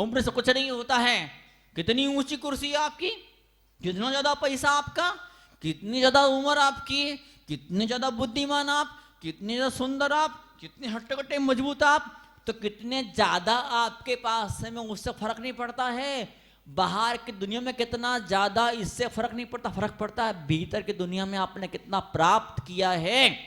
उम्र से कुछ नहीं होता है। कितनी ऊंची कुर्सी है आपकी, कितना ज्यादा पैसा आपका, कितनी ज्यादा उम्र आपकी, कितने ज्यादा बुद्धिमान आप, कितने ज्यादा सुंदर आप, कितने हट्टे-कट्टे मजबूत आप, तो कितने ज्यादा आपके पास है में उससे फर्क नहीं पड़ता है। बाहर की दुनिया में कितना ज्यादा इससे फर्क नहीं पड़ता, फर्क पड़ता है भीतर की दुनिया में आपने कितना प्राप्त किया है।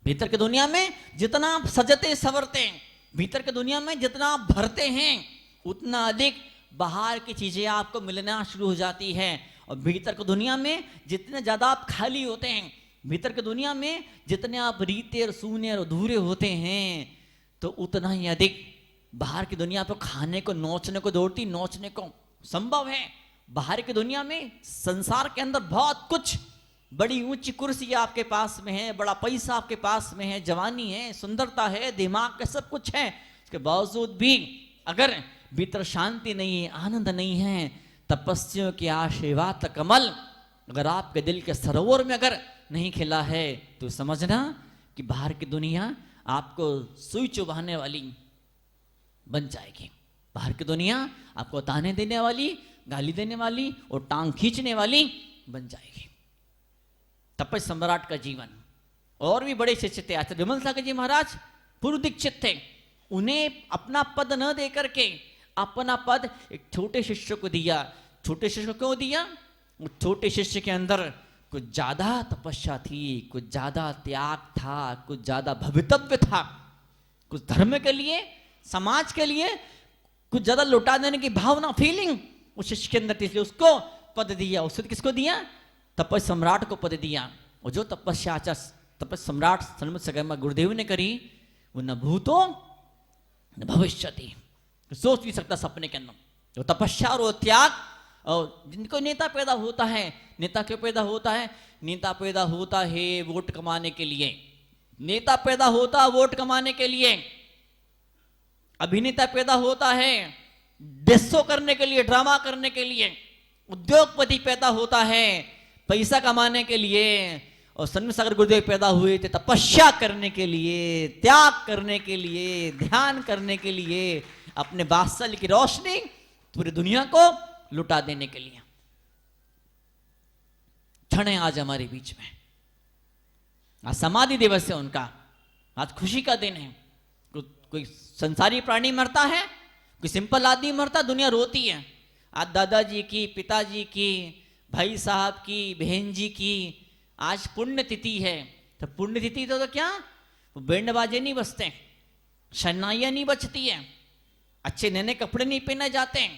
भीतर की दुनिया में जितना आप सजते संवरते हैं, भीतर की दुनिया में जितना आप भरते हैं, उतना अधिक बाहर की चीजें आपको मिलना शुरू हो जाती है। और भीतर की दुनिया में जितने ज्यादा आप खाली होते हैं, भीतर की दुनिया में जितने आप रीते और सूने और अधूरे होते हैं, तो उतना ही अधिक बाहर की दुनिया पर खाने को, नोचने को दौड़ती, नोचने को संभव है। बाहर की दुनिया में, संसार के अंदर बहुत कुछ, बड़ी ऊंची कुर्सी आपके पास में है, बड़ा पैसा आपके पास में है, जवानी है, सुंदरता है, दिमाग का सब कुछ है। इसके बावजूद भी अगर भीतर शांति नहीं है, आनंद नहीं है, तपस्वियों के आशीर्वाद कमल अगर आपके दिल के सरोवर में अगर नहीं खिला है, तो समझना कि बाहर की दुनिया आपको सुई चुभाने वाली बन जाएगी। बाहर की दुनिया आपको ताने देने वाली, गाली देने वाली और टांग खींचने वाली बन जाएगी। तपस्वी सम्राट का जीवन। और भी बड़े शिष्य थे, आचार्य विमल सागर जी महाराज पूर्व दीक्षित थे। उन्हें अपना पद न दे करके अपना पद एक छोटे शिष्य को दिया। छोटे शिष्य को क्यों दिया? उस छोटे शिष्य के अंदर कुछ ज्यादा तपस्या थी, कुछ ज्यादा त्याग था, कुछ ज्यादा भवितव्य था, कुछ धर्म के लिए, समाज के लिए कुछ ज्यादा लौटा देने की भावना, फीलिंग उस शिष्य के अंदर थी, इसलिए उसको पद दिया। उसको किसको दिया? तपस्वी सम्राट को पद दिया। और जो तपस्या तपस्वी सम्राट सन्मुख सगमा गुरुदेव ने करी, वो न भूतो न भविष्यति, सोच नहीं सकता सपने के अंदर। जो तपस्या और त्याग, और जिनको नेता पैदा होता है, नेता क्यों पैदा होता है? नेता पैदा होता है वोट कमाने के लिए, नेता पैदा होता है वोट कमाने के लिए, अभिनेता पैदा होता है डेस्सो करने के लिए, ड्रामा करने के लिए, उद्योगपति पैदा होता है पैसा कमाने के लिए। और सन्मुख सागर गुरुदेव पैदा हुए थे तपस्या करने के लिए, त्याग करने के लिए, ध्यान करने के लिए, अपने वात्सल्य की रोशनी पूरी दुनिया को लुटा देने के लिए। क्षण है आज हमारे बीच में, आज समाधि दिवस है उनका, आज खुशी का दिन है। कोई संसारी प्राणी मरता है, कोई सिंपल आदमी मरता, दुनिया रोती है। आज दादाजी की, पिताजी की, भाई साहब की, बहन जी की आज पुण्यतिथि है। तो पुण्यतिथि तो क्या, वो बैंड बाजे नहीं बजते, शहनाइयाँ नहीं बजती है, अच्छे नए नए कपड़े नहीं पहने जाते,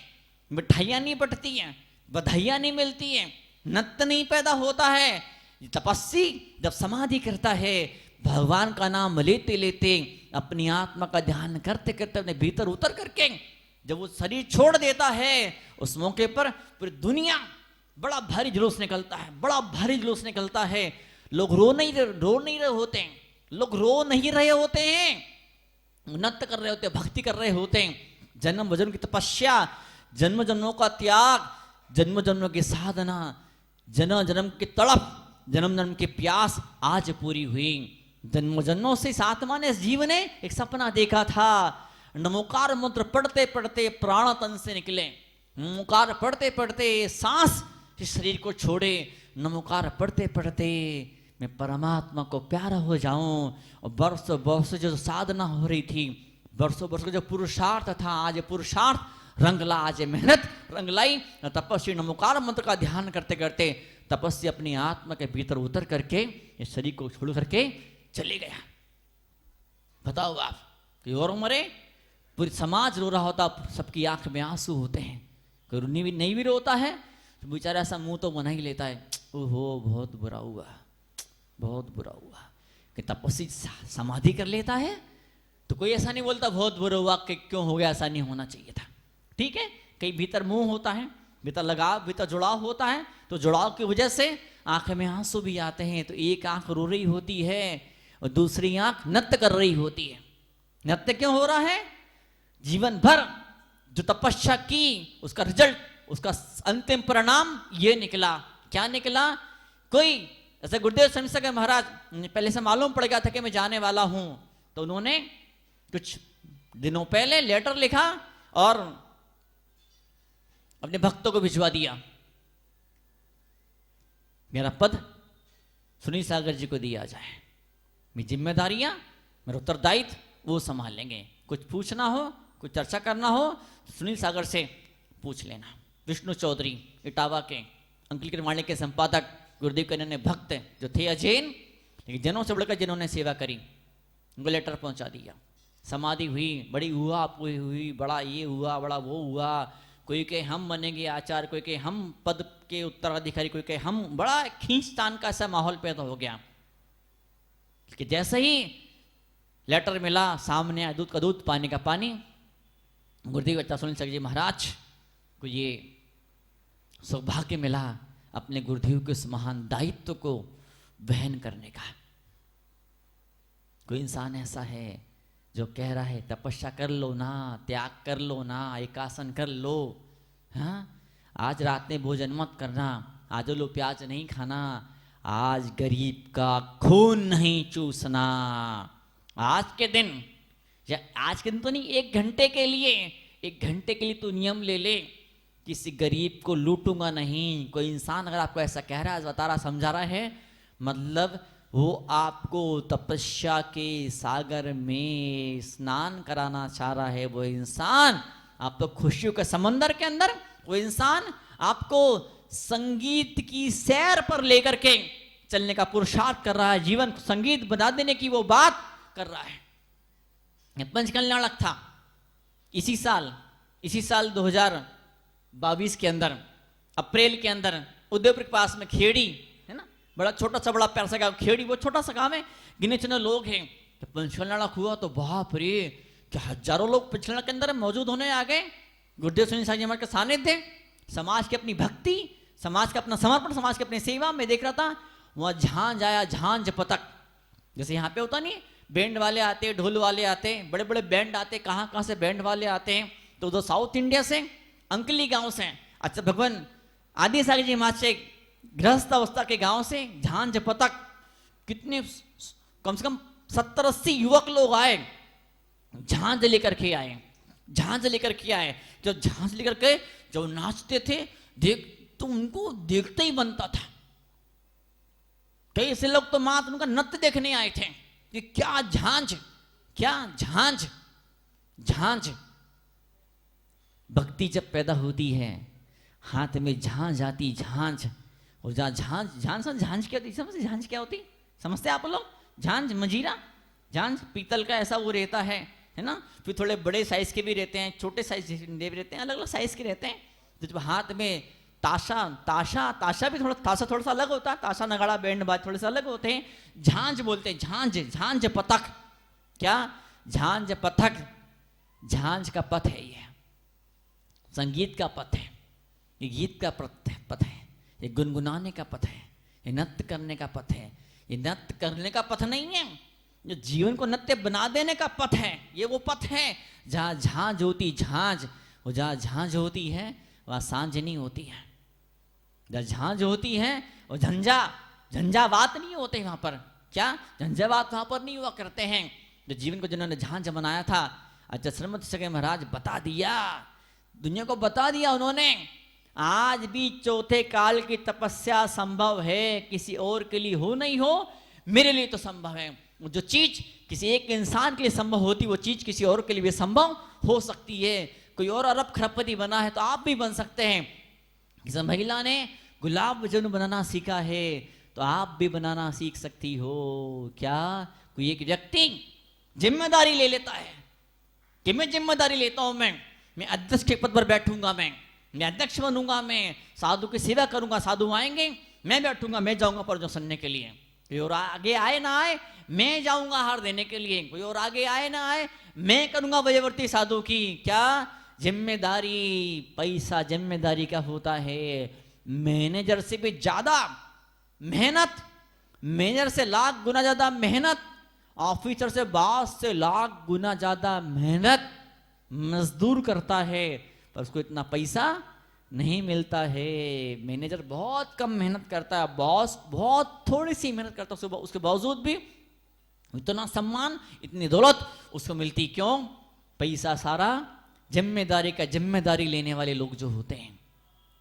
मिठाइयाँ नहीं बटती हैं, बधाइयाँ नहीं मिलती हैं, नृत्य नहीं पैदा होता है। तपस्वी जब समाधि करता है, भगवान का नाम लेते लेते, अपनी आत्मा का ध्यान करते करते, अपने भीतर उतर करके जब वो शरीर छोड़ देता है, उस मौके पर पूरी दुनिया बड़ा भारी जुलूस निकलता है, बड़ा भारी जुलूस निकलता है। लोग रो नहीं रहे होते हैं, लोग रो नहीं रहे होते हैं, नृत्य कर रहे होते हैं, भक्ति कर रहे होते हैं। जन्म जन्म की तपस्या, जन्म जन्मों का त्याग, जन्म जन्मों की साधना, जन्म जन्म की तड़प, जन्म जन्म की प्यास आज पूरी हुई। जन्म जन्मों से इस आत्मा ने, इस जीव ने एक सपना देखा था। नमोकार मंत्र पढ़ते पढ़ते प्राण तन से निकले, नमोकार पढ़ते पढ़ते सांस इस शरीर को छोड़े, नमोकार पढ़ते पढ़ते मैं परमात्मा को प्यारा हो जाऊं। और वर्षों वर्षों जो साधना हो रही थी, वर्षों वर्षों जो पुरुषार्थ था, आज पुरुषार्थ रंग ला, आज मेहनत रंग लाई। तपस्वी नमोकार मंत्र का ध्यान करते करते तपस्वी अपनी आत्मा के भीतर उतर करके इस शरीर को छोड़ करके चले गया। बताओ आप, कोई और मरे, पूरी समाज रो रहा होता, सबकी आंख में आंसू होते हैं, कोई नहीं भी रोता है तो बेचारा ऐसा मुंह तो बना ही लेता है, ओहो बहुत बुरा हुआ, बहुत बुरा हुआ। कि तपस्वी समाधि कर लेता है तो कोई ऐसा नहीं बोलता बहुत बुरा हुआ, कि क्यों हो गया, ऐसा नहीं होना चाहिए था। ठीक है, कहीं भीतर मुंह होता है, भीतर लगाव, भीतर जुड़ाव होता है, तो जुड़ाव की वजह से आंख में आंसू भी आते हैं। तो एक आंख रो रही होती है और दूसरी आंख नृत्य कर रही होती है। नृत्य क्यों हो रहा है? जीवन भर जो तपस्या की, उसका रिजल्ट, उसका अंतिम परिणाम ये निकला। क्या निकला? कोई ऐसे गुरुदेव सन्मुख महाराज पहले से मालूम पड़ गया था कि मैं जाने वाला हूं, तो उन्होंने कुछ दिनों पहले लेटर लिखा और अपने भक्तों को भिजवा दिया, मेरा पद सुनील सागर जी को दिया जाए, मेरी जिम्मेदारियां, मेरा उत्तरदायित्व वो संभाल लेंगे। कुछ पूछना हो, कुछ चर्चा करना हो तो सुनील सागर से पूछ लेना। विष्णु चौधरी इटावा के अंकिल किरवाणी के संपादक गुरुदेव के अन्य भक्त जो थे अजैन, लेकिन जनों से बढ़कर जिन्होंने सेवा करी, उनको लेटर पहुंचा दिया। समाधि हुई, बड़ी हुआ हुई, बड़ा ये हुआ, बड़ा वो हुआ, कोई के हम बनेंगे आचार्य, कोई के हम पद के उत्तराधिकारी, कोई के हम, बड़ा खींचतान का ऐसा माहौल पैदा हो गया कि जैसे ही लेटर मिला, सामने आया दूध का दूध, पानी का पानी, गुरुदेव आचार्य सुनील सागर जी महाराज को ये सौभाग्य मिला अपने गुरुदेव के उस महान दायित्व को वहन करने का। कोई इंसान ऐसा है जो कह रहा है तपस्या कर लो ना, त्याग कर लो ना, एकासन कर लो, हाँ आज रात में भोजन मत करना, आज लो प्याज नहीं खाना, आज गरीब का खून नहीं चूसना, आज के दिन, या आज के दिन तो नहीं, 1 घंटे के लिए, 1 घंटे के लिए तू नियम ले ले, किसी गरीब को लूटूंगा नहीं। कोई इंसान अगर आपको ऐसा कह रहा है, बता रहा, समझा रहा है, मतलब वो आपको तपस्या के सागर में स्नान कराना चाह रहा है। वो इंसान आप तो खुशियों के समंदर के अंदर, वो इंसान आपको संगीत की सैर पर लेकर के चलने का पुरुषार्थ कर रहा है, जीवन को संगीत बना देने की वो बात कर रहा है। पंचकल्याणक था इसी साल 2022 के अंदर, अप्रैल के अंदर, उदयपुर के पास में खेड़ी है ना, बड़ा छोटा सा बड़ा प्यारा सा गाँव खेड़ी, वो छोटा सा गाँव है, गिने चुने लोग हैं। तो पंचकल्याणक हुआ तो बाप रे, क्या हजारों लोग पंचकल्याणक के अंदर मौजूद होने आ गए। गुरुदेव सुनील सागर जी हमारे सानिध्य, समाज की अपनी भक्ति, समाज का अपना समर्पण, समाज की अपनी सेवा में देख रहा था। वहाँ झांझ आया, झांझ पतक, जैसे यहाँ पे होता नहीं, बैंड वाले आते, ढोल वाले आते, बड़े बड़े बैंड आते, कहाँ कहाँ से बैंड वाले आते हैं, तो उधर साउथ इंडिया से, अंकली गांव से, अच्छा भगवान आदि सागर जी महाराज से, गृहस्थ अवस्था के गांव से झांझ पतक, कितने कम से कम 70-80 युवक लोग आए, झांझ लेकर के आए, झांझ लेकर के आए। जब झांझ लेकर के जब नाचते थे, देख तो उनको देखते ही बनता था। कई ऐसे लोग तो मात्र उनका नृत्य देखने आए थे कि क्या झांझ, क्या झांझ, झांझ। भक्ति जब पैदा होती है, हाथ में झांझ आती, झांझ, और जहाँ झांझ, झांझ क्या होती, समझते झांझ क्या होती, समझते आप लोग? झांझ मंजीरा, झांझ पीतल का ऐसा वो रहता है ना, फिर थोड़े बड़े साइज के भी रहते हैं, छोटे साइज भी रहते हैं, अलग अलग साइज के रहते हैं। तो जब हाथ में ताशा भी थोड़ा सा अलग होता है, ताशा नगाड़ा बैंड बाज थोड़े से अलग होते हैं। झांझ बोलते हैं, झांझ पतक, क्या झांझ पथक, झांझ का पथ है, ये संगीत का पथ है, ये गीत का पथ है, ये गुनगुनाने का पथ है, ये नृत्य करने का पथ है। ये नृत्य करने का पथ नहीं है, जो जीवन को नृत्य बना देने का पथ है, ये वो पथ है जहाँ झांझ होती, झांझ, और जहाँ झांझ होती है वहाँ सांझ नहीं होती है। जहाँ झांझ होती है और झंझावात नहीं होते वहाँ पर, क्या झंझावात वहाँ पर नहीं हुआ करते हैं। जो जीवन को जिन्होंने झांझ बनाया था, अच्छा श्रीमती सगे महाराज बता दिया, दुनिया को बता दिया उन्होंने, आज भी चौथे काल की तपस्या संभव है, किसी और के लिए हो नहीं हो, मेरे लिए तो संभव है। जो चीज किसी एक इंसान के लिए संभव होती, वो चीज किसी और के लिए भी संभव हो सकती है। कोई और अरब खरबपति बना है तो आप भी बन सकते हैं। किसी महिला ने गुलाब जामुन बनाना सीखा है तो आप भी बनाना सीख सकती हो। क्या कोई एक व्यक्ति जिम्मेदारी ले लेता है कि मैं जिम्मेदारी लेता हूं, मैं अध्यक्ष के पद पर बैठूंगा, मैं अध्यक्ष बनूंगा, मैं साधु की सेवा करूंगा, साधु आएंगे मैं बैठूंगा, मैं जाऊंगा पर जो सुनने के लिए, कोई और आगे आए ना आए मैं जाऊंगा हार देने के लिए, कोई और आगे आए ना आए मैं करूंगा वजवर्ती साधु की। क्या जिम्मेदारी, पैसा जिम्मेदारी का होता है। मैनेजर से भी ज्यादा मेहनत, मैनेजर से लाख गुना ज्यादा मेहनत, ऑफिसर से बॉस से लाख गुना ज्यादा मेहनत मजदूर करता है, पर उसको इतना पैसा नहीं मिलता है। मैनेजर बहुत कम मेहनत करता है, बॉस बहुत थोड़ी सी मेहनत करता है, उसके बावजूद भी इतना सम्मान, इतनी दौलत उसको मिलती। क्यों? पैसा सारा जिम्मेदारी लेने वाले लोग जो होते हैं,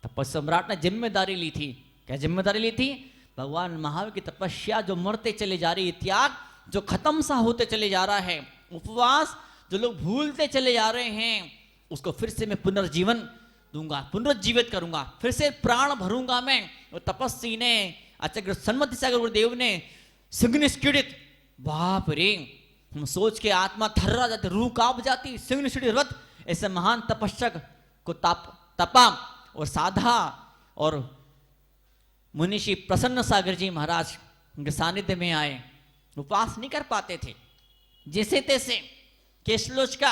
तपस्या सम्राट ने जिम्मेदारी ली थी। क्या जिम्मेदारी ली थी? भगवान महावीर की तपस्या जो मरते चले जा रही है, त्याग जो खत्म सा होते चले जा रहा है, उपवास जो लोग भूलते चले जा रहे हैं, उसको फिर से मैं पुनर्जीवन दूंगा, पुनर्जीवित करूंगा, फिर से प्राण भरूंगा मैं। और तपस्वी ने आचार्य सन्मति सागर गुरुदेव ने सिंह स्किड़ित, बाप रे, हम सोच के आत्मा थर्रा जाती, रूह कांप जाती, सिंह स्किड़ित व्रत ऐसे महान तपस्यक को तपा और साधा। और मुनिषी प्रसन्न सागर जी महाराज उनके सानिध्य में आए, उपवास नहीं कर पाते थे, जैसे तैसे केशलोच का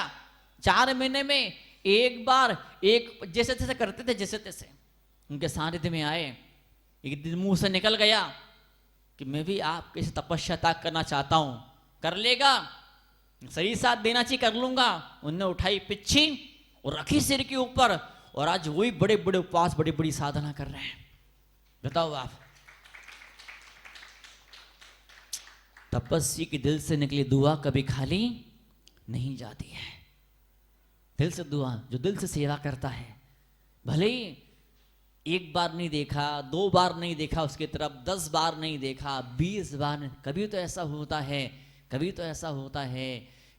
4 महीने में एक बार एक जैसे तैसे करते थे, जैसे तैसे उनके सानिध्य में आए। एक दिन मुंह से निकल गया कि मैं भी आपके से तपस्या त्याग करना चाहता हूं, कर लेगा? सही साथ देना चाहिए, कर लूंगा। उनने उठाई पिच्छी और रखी सिर के ऊपर, और आज वही बड़े बड़े उपवास, बड़ी बड़ी साधना कर रहे हैं। बताओ आप, तपस्वी की दिल से निकली दुआ कभी खाली नहीं जाती है। दिल से दुआ, जो दिल से सेवा करता है, भले ही एक बार नहीं देखा, 2 बार नहीं देखा उसकी तरफ, 10 बार नहीं देखा, 20 बार नहीं, कभी तो ऐसा होता है, कभी तो ऐसा होता है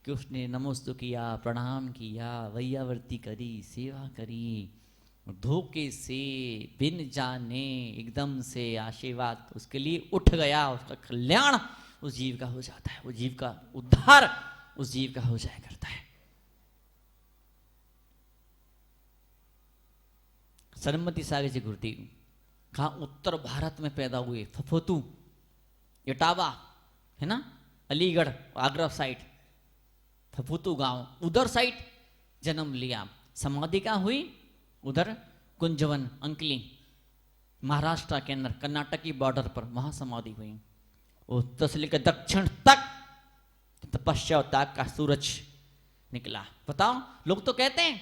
कि उसने नमोस्तु किया, प्रणाम किया, वैयावर्ती करी, सेवा करी, धोखे से बिन जाने एकदम से आशीर्वाद उसके लिए उठ गया, उसका कल्याण उस जीव का हो जाता है, उस जीव का उद्धार उस जीव का हो जाया करता है। सन्मति सागर जी गुरुदेव कहा उत्तर भारत में पैदा हुए, फफोतू इटावा है ना, अलीगढ़ आगरा साइड, फफूतू गांव, उधर साइड जन्म लिया। समाधि कहाँ हुई? उधर कुंजवन अंकली महाराष्ट्र के अंदर, कर्नाटक की बॉर्डर पर, वहां समाधि हुई। उत्तर से लेकर दक्षिण तक तपस्या और त्याग का सूरज निकला। बताओ, लोग तो कहते हैं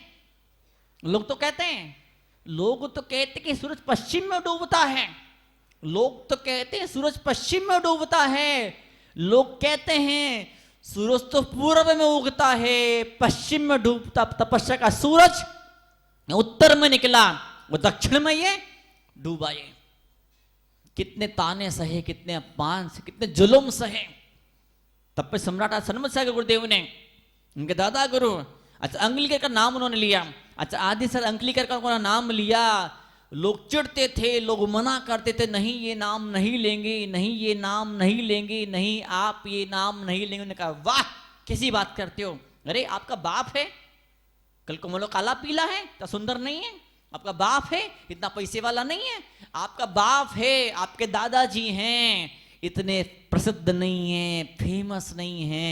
कि सूरज पश्चिम में डूबता है, लोग तो कहते हैं सूरज पश्चिम में डूबता है, लोग कहते हैं सूरज तो पूर्व में उगता है, पश्चिम में डूबता तपस्या का सूरज उत्तर में निकला, वो दक्षिण में ये डूबा। ये कितने ताने सहे, कितने अपमान से, कितने जुल्म सहे। तब पे सम्राट सन्मति सागर गुरुदेव ने, उनके दादा गुरु, अच्छा अंगलीकर का नाम उन्होंने लिया, अच्छा आदि सर अंगलीकर का नाम लिया। लोग चिढ़ते थे, लोग मना करते थे, नहीं ये नाम नहीं लेंगे, नहीं ये नाम नहीं लेंगे, नहीं आप ये नाम नहीं लेंगे। उन्होंने कहा वाह कैसी बात करते हो, अरे आपका बाप है, कल को मोलो काला पीला है तो सुंदर नहीं है, आपका बाप है इतना पैसे वाला नहीं है, आपका बाप है, आपके दादाजी हैं इतने प्रसिद्ध नहीं है, फेमस नहीं है,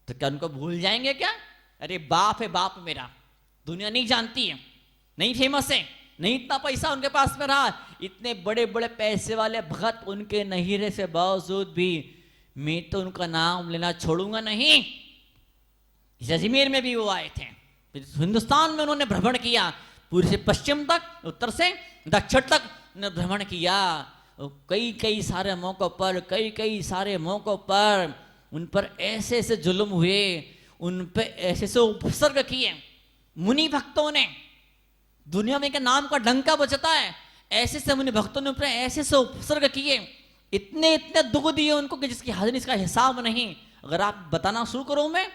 तो क्या उनको भूल जाएंगे क्या? अरे बाप है, बाप मेरा, दुनिया नहीं जानती है, नहीं फेमस है, नहीं इतना पैसा उनके पास में रहा, इतने बड़े बड़े पैसे वाले भगत उनके नहीं रहे से बावजूद भी मैं तो उनका नाम लेना छोड़ूंगा नहीं। अजमेर में भी वो आए थे, हिंदुस्तान में उन्होंने भ्रमण किया, पूर्व से पश्चिम तक, उत्तर से दक्षिण तक उन्होंने भ्रमण किया। कई सारे मौकों पर, कई सारे मौकों पर उन पर ऐसे ऐसे जुल्म हुए, उन पे ऐसे से उपसर्ग किए मुनि भक्तों ने। दुनिया में के नाम का डंका बजता है, ऐसे से मुनि भक्तों ने ऊपर ऐसे से उपसर्ग किए, इतने इतने दुख दिए उनको कि जिसकी हाजिर इसका हिसाब नहीं। अगर आप बताना शुरू करो मैं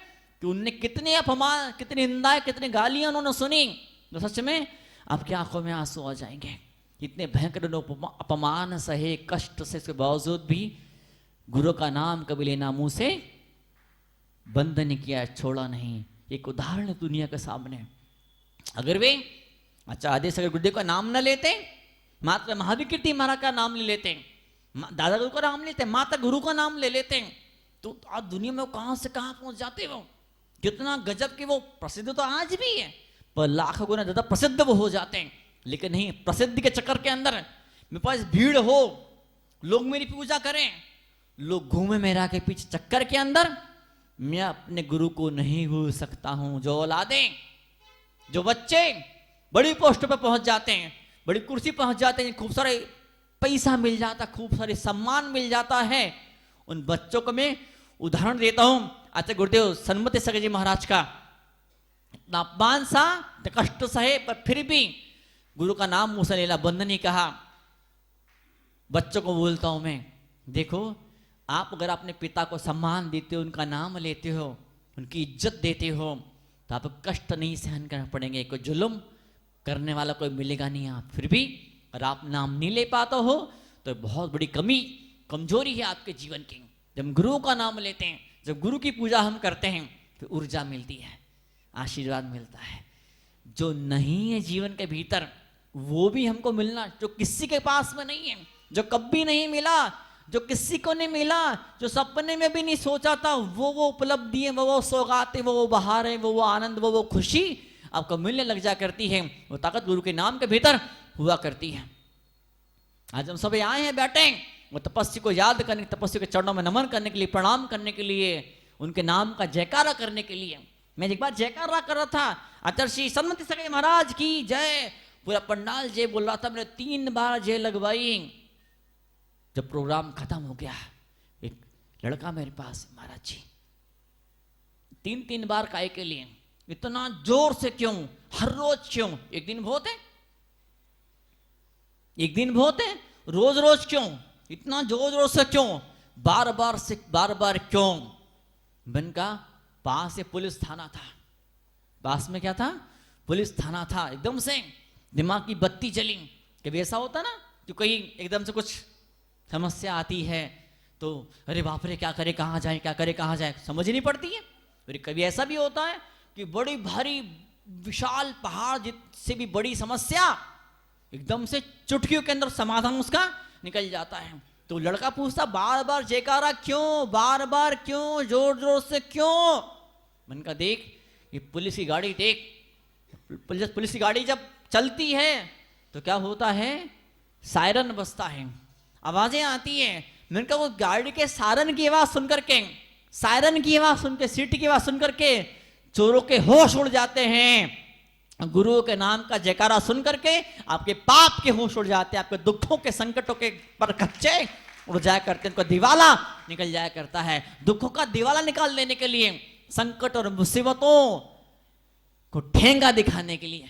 कि उनने कितने अपमान, कितनी निंदाएं, कितनी गालियां उन्होंने सुनी, तो सच में आपकी आंखों में आंसू आ जाएंगे। इतने भयंकर अपमान सहे, कष्ट से, इसके बावजूद भी गुरु का नाम कभी लेना मुंह से बंद नहीं किया, छोड़ा नहीं। एक उदाहरण है दुनिया के सामने। अगर वे अच्छा आदेश अगर गुरुदेव का नाम न लेते, माता महावीर कीर्ति महाराज का नाम ले लेते, दादा गुरु का नाम लेते, माता गुरु का नाम ले लेते, तो आज दुनिया में वो कहां से कहां पहुंच जाते वो, कितना गजब के वो प्रसिद्ध तो आज भी है, पर लाखों गुना ज्यादा प्रसिद्ध वो हो जाते हैं। लेकिन नहीं, प्रसिद्धि के चक्कर के अंदर मेरे पास भीड़ हो, लोग मेरी पूजा करें, लोग घूमे मेरा के पीछे चक्कर के अंदर, मैं अपने गुरु को नहीं भूल सकता हूं। जो औलादे, जो बच्चे बड़ी पोस्ट पे पहुंच जाते हैं, बड़ी कुर्सी पहुंच जाते हैं, खूब सारे पैसा मिल जाता, खूब सारे सम्मान मिल जाता है, उन बच्चों को मैं उदाहरण देता हूं। अच्छा गुरुदेव सन्मति सागर जी महाराज का इतना अपमान सा, कष्ट सहे, पर फिर भी गुरु का नाम मुंह से लेला बंद नहीं कहा। बच्चों को बोलता हूं मैं, देखो आप अगर अपने पिता को सम्मान देते हो, उनका नाम लेते हो, उनकी इज्जत देते हो, तो आपको कष्ट नहीं सहन करना पड़ेंगे, कोई जुल्म करने वाला कोई मिलेगा नहीं। आप फिर भी अगर आप नाम नहीं ले पाते हो तो बहुत बड़ी कमी, कमजोरी है आपके जीवन की। जब गुरु का नाम लेते हैं, जब गुरु की पूजा हम करते हैं, तो ऊर्जा मिलती है, आशीर्वाद मिलता है। जो नहीं है जीवन के भीतर, वो भी हमको मिलना, जो किसी के पास में नहीं है, जो कभी नहीं मिला, जो किसी को नहीं मिला, जो सपने में भी नहीं सोचा था, वो उपलब्धि है, वो सौगातें, वो बहार है, वो आनंद, वो खुशी आपको मिलने लग जा करती है। वो ताकत गुरु के नाम के भीतर हुआ करती है। आज हम सब आए हैं, बैठे, वो तपस्वी को याद करने, तपस्वी के चरणों में नमन करने के लिए, प्रणाम करने के लिए, उनके नाम का जयकारा करने के लिए। मैं एक बार जयकारा कर रहा था, आचार्य श्री सन्मति सगे महाराज की जय, पूरा पंडाल जय बोल रहा था। मैंने 3 बार जय लगवाई। जब प्रोग्राम खत्म हो गया, एक लड़का मेरे पास, महाराज जी 3 बार काय के लिए, इतना जोर से क्यों, हर रोज क्यों? एक दिन बहुत है, एक दिन बहुत है, रोज रोज क्यों, इतना जोर जोर से क्यों, बार बार क्यों? मैंने कहा पास से पुलिस थाना था, पास में क्या था, पुलिस थाना था। एकदम से दिमाग की बत्ती जली। कभी ऐसा होता ना कि कोई एकदम से कुछ समस्या आती है तो अरे बाप रे, क्या करे, कहाँ जाए, क्या करे, कहाँ जाए, समझ ही नहीं पड़ती है। फिर कभी ऐसा भी होता है कि बड़ी भारी विशाल पहाड़ से भी बड़ी समस्या एकदम से चुटकियों के अंदर समाधान उसका निकल जाता है। तो लड़का पूछता बार बार जयकारा क्यों, बार बार क्यों, जोर जोर से क्यों? मैंने कहा देख, ये पुलिस की गाड़ी देख, पुलिस की गाड़ी जब चलती है तो क्या होता है, सायरन बजता है, आवाजें आती है। मैंने कहा वो गाड़ी के सायरन की आवाज सुनकर के, सायरन की आवाज सुन के, सीटी की आवाज सुनकर के चोरों के होश उड़ जाते हैं। गुरु के नाम का जयकारा सुन करके आपके पाप के होश उड़ जाते हैं, आपके दुखों के, संकटों के पर कच्चे उड़ जाया करते हैं, उनका दिवाला निकल जाया करता है। दुखों का दिवाला निकाल देने के लिए, संकट और मुसीबतों को ठेंगा दिखाने के लिए